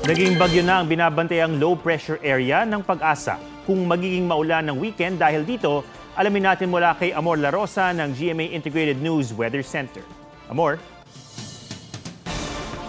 Naging bagyo na ang binabantayang low pressure area ng Pag-asa. Kung magiging maulan ng weekend dahil dito, alamin natin mula kay Amor La Rosa ng GMA Integrated News Weather Center. Amor?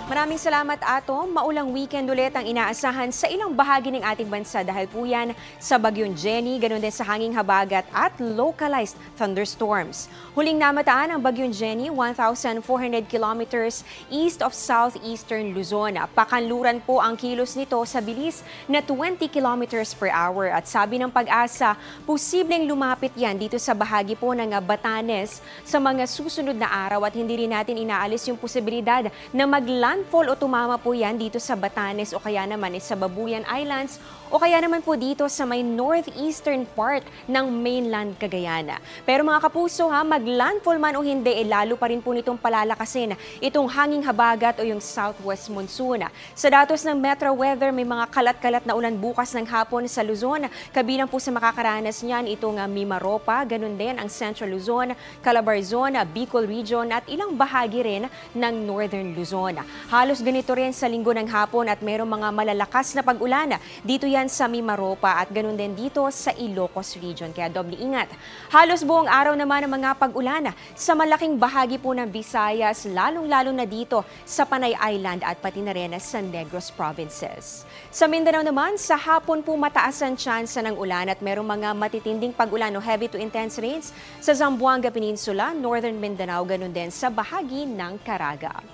Maraming salamat, Ato. Maulang weekend ulit ang inaasahan sa ilang bahagi ng ating bansa dahil po yan sa bagyong Jenny, ganun din sa hanging habagat at localized thunderstorms. Huling namataan ang bagyong Jenny, 1,400 kilometers east of southeastern Luzon. Pakanluran po ang kilos nito sa bilis na 20 kilometers per hour. At sabi ng Pag-asa, posibleng lumapit yan dito sa bahagi po ng Batanes sa mga susunod na araw at hindi rin natin inaalis yung posibilidad na landfall o tumama po yan dito sa Batanes o kaya naman sa Babuyan Islands o kaya naman po dito sa may northeastern part ng mainland Cagayan. Pero mga kapuso mag-landfall man o hindi, lalo pa rin po nitong palalakasin itong hanging habagat o yung southwest monsoon. Sa datos ng Metro Weather, may mga kalat-kalat na ulan bukas ng hapon sa Luzon. Kabilang po sa makakaranas niyan itong Mimaropa, ganun din ang Central Luzon, Calabarzon, Bicol Region at ilang bahagi rin ng Northern Luzon. Halos ganito rin sa linggo ng hapon at mayroong mga malalakas na pag-ulan. Dito yan sa Mimaropa at ganun din dito sa Ilocos Region. Kaya doble ingat. Halos buong araw naman ang mga pag-ulan sa malaking bahagi po ng Visayas, lalong-lalo na dito sa Panay Island at pati na rin sa Negros Provinces. Sa Mindanao naman, sa hapon po mataas ang tsansa ng ulan at mayroong mga matitinding pag-ulan o heavy to intense rains sa Zamboanga Peninsula, Northern Mindanao, ganun din sa bahagi ng Caraga.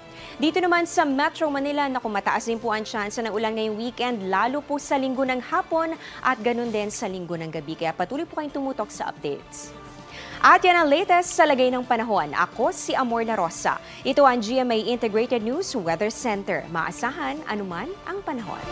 Dito naman sa Metro Manila, mataas din po ang tsansa ng ulan ngayong weekend, lalo po sa linggo ng hapon at ganun din sa linggo ng gabi. Kaya patuloy po kayong tumutok sa updates. At yan ang latest sa lagay ng panahon. Ako si Amor La Rosa. Ito ang GMA Integrated News Weather Center. Maasahan anuman ang panahon.